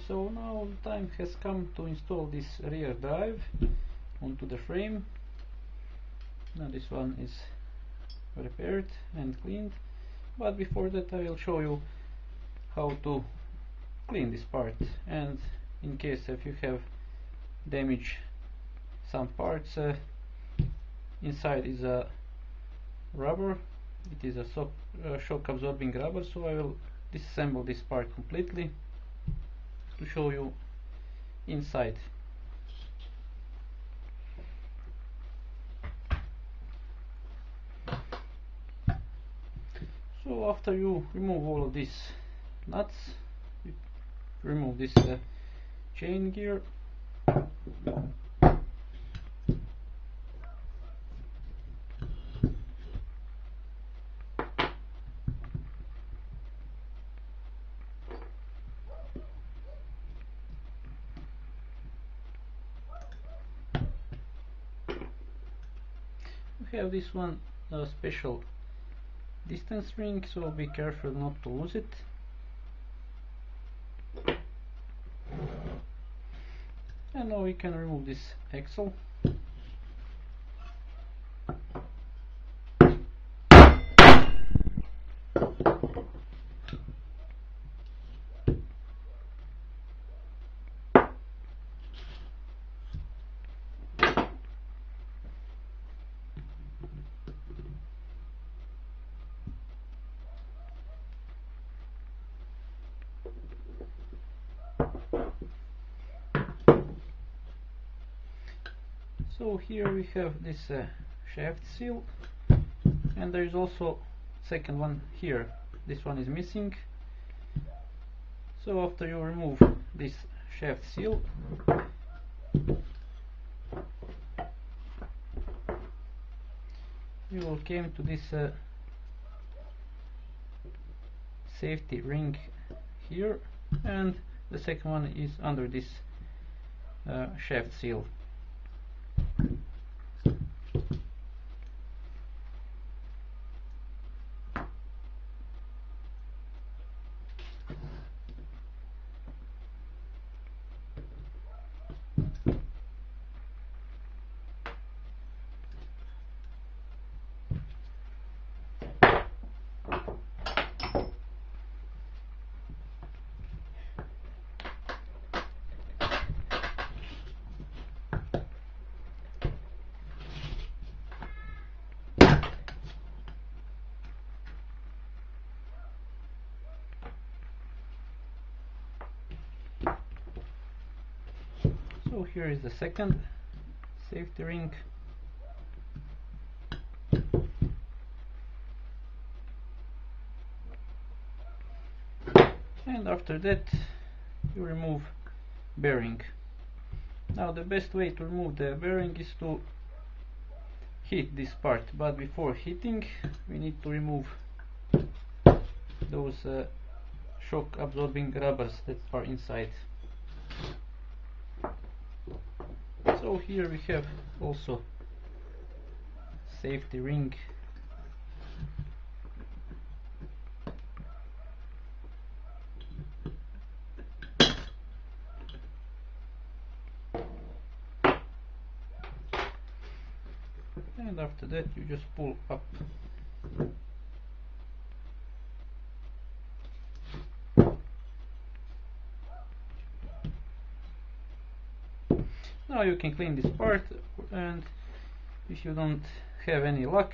So now the time has come to install this rear drive onto the frame. Now this one is repaired and cleaned, but before that I will show you how to clean this part, and in case if you have damaged some parts, inside is a rubber. It is a shock absorbing rubber, so I will disassemble this part completely to show you inside. So after you remove all of these nuts, you remove this chain gear, we have this one special distance ring, so be careful not to lose it. And now we can remove this axle. So here we have this shaft seal, and there is also second one here. This one is missing. So after you remove this shaft seal, you will come to this safety ring here, and the second one is under this shaft seal. So here is the second safety ring. And after that you remove bearing. Now the best way to remove the bearing is to heat this part, but before heating we need to remove those shock absorbing rubbers that are inside. So here we have also safety ring. And after that you just pull up. Now you can clean this part, and if you don't have any luck,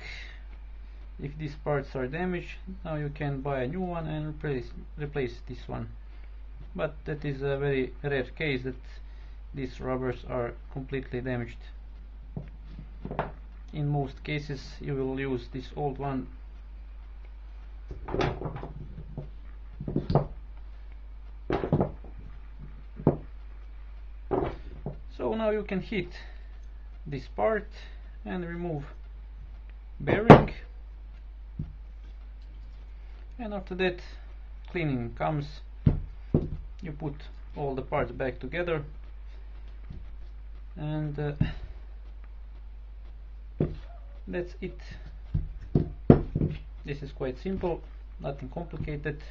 if these parts are damaged, now you can buy a new one and replace this one. But that is a very rare case that these rubbers are completely damaged. In most cases you will use this old one. So now you can heat this part and remove bearing, and after that cleaning comes. You put all the parts back together, and that's it. This is quite simple, nothing complicated.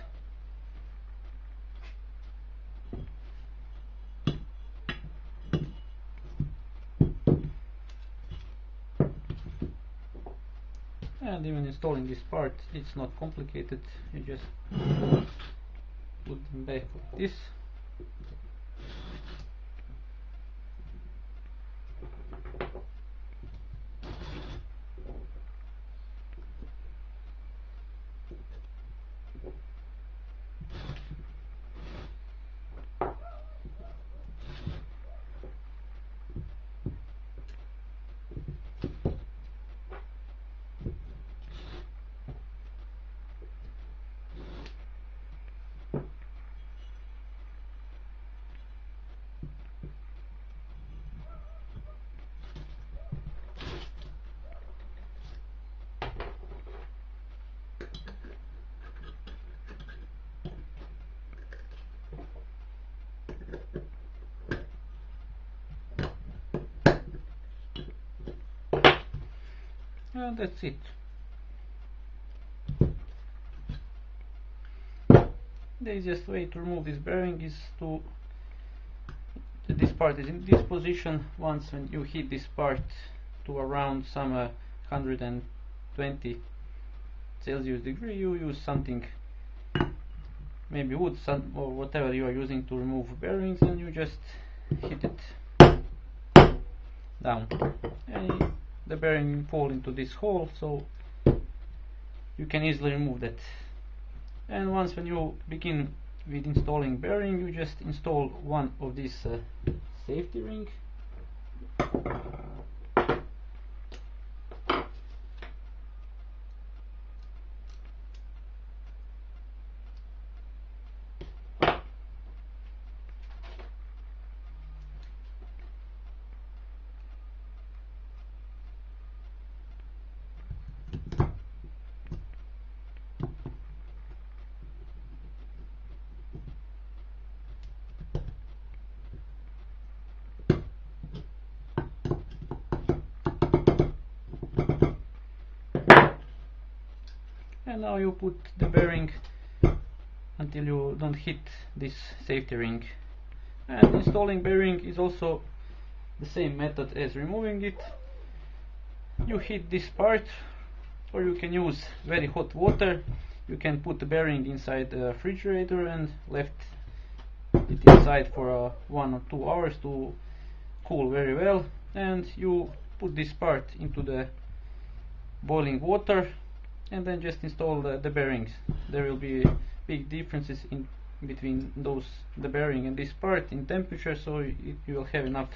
And even installing this part, it's not complicated. You just put them back like this. And that's it. The easiest way to remove this bearing is to this part is in this position. Once when you hit this part to around some 120 Celsius degree, you use something, maybe wood or whatever you are using to remove bearings, and you just hit it down, and the bearing fall into this hole, so you can easily remove that. And once when you begin with installing bearing, you just install one of these safety ring. And now you put the bearing until you don't hit this safety ring. And installing bearing is also the same method as removing it. You hit this part, or you can use very hot water. You can put the bearing inside the refrigerator and left it inside for 1 or 2 hours to cool very well. And you put this part into the boiling water and then just install the bearings. There will be big differences in between the bearing and this part in temperature, so you will have enough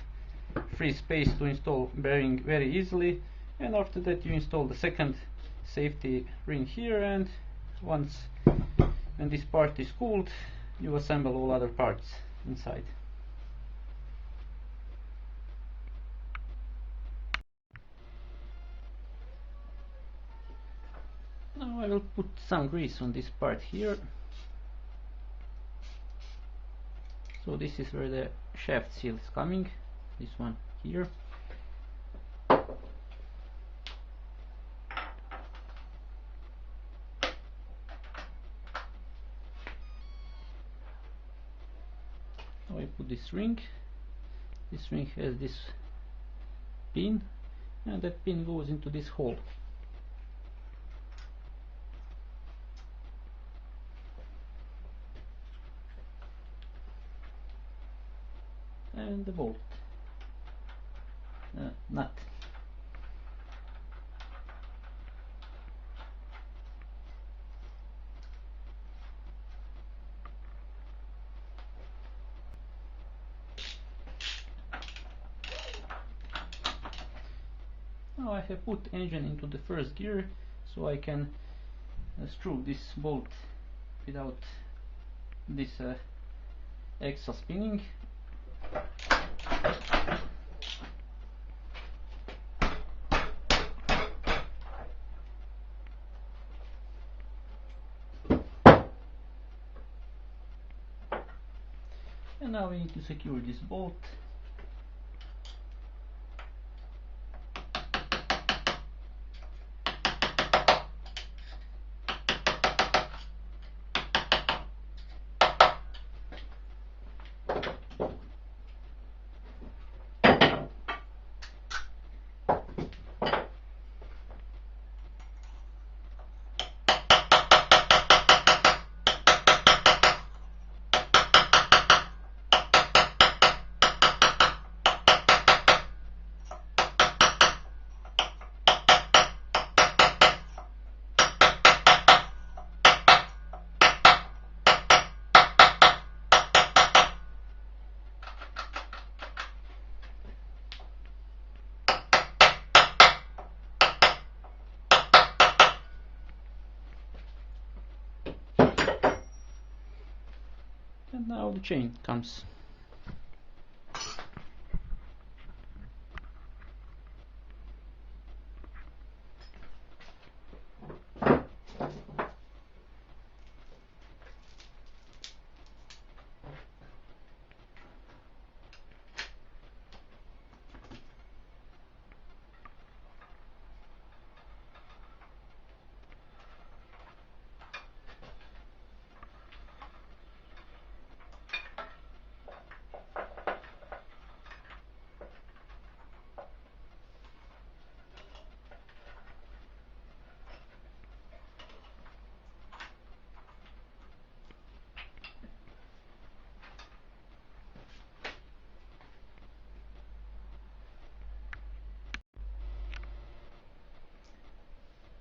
free space to install bearing very easily. And after that you install the second safety ring here, and once when this part is cooled, you assemble all other parts inside. Now I will put some grease on this part here. So this is where the shaft seal is coming, this one here. Now I put this ring. This ring has this pin, and that pin goes into this hole. And the bolt nut. Now I have put engine into the first gear, so I can screw this bolt without this extra spinning. And now we need to secure this bolt. and now the chain comes.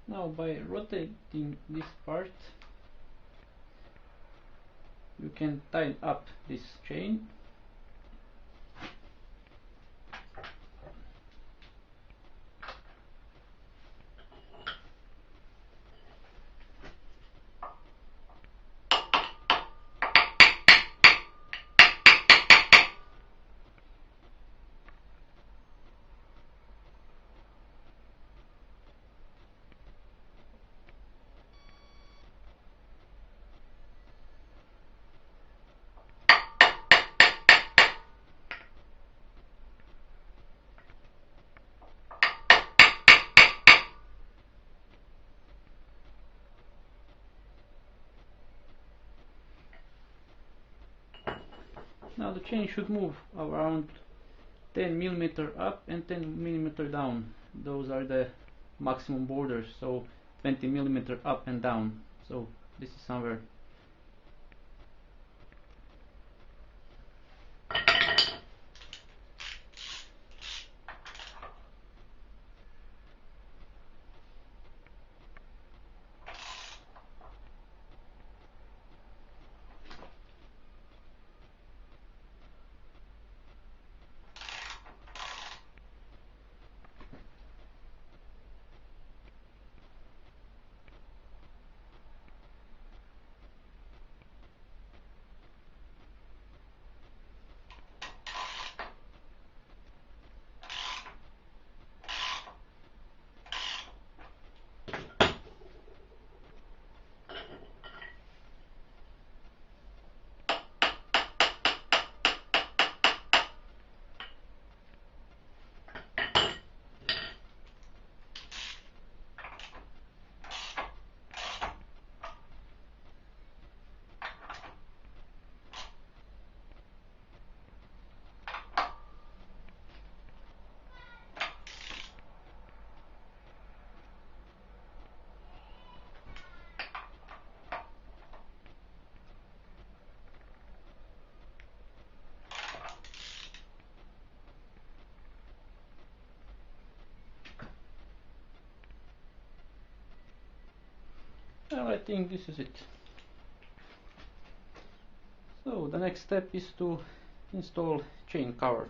Now by rotating this part you can tie up this chain. Now the chain should move around 10 millimeter up and 10 millimeter down. Those are the maximum borders, so 20 millimeter up and down. So this is somewhere. Well, I think this is it. So the next step is to install chain cover.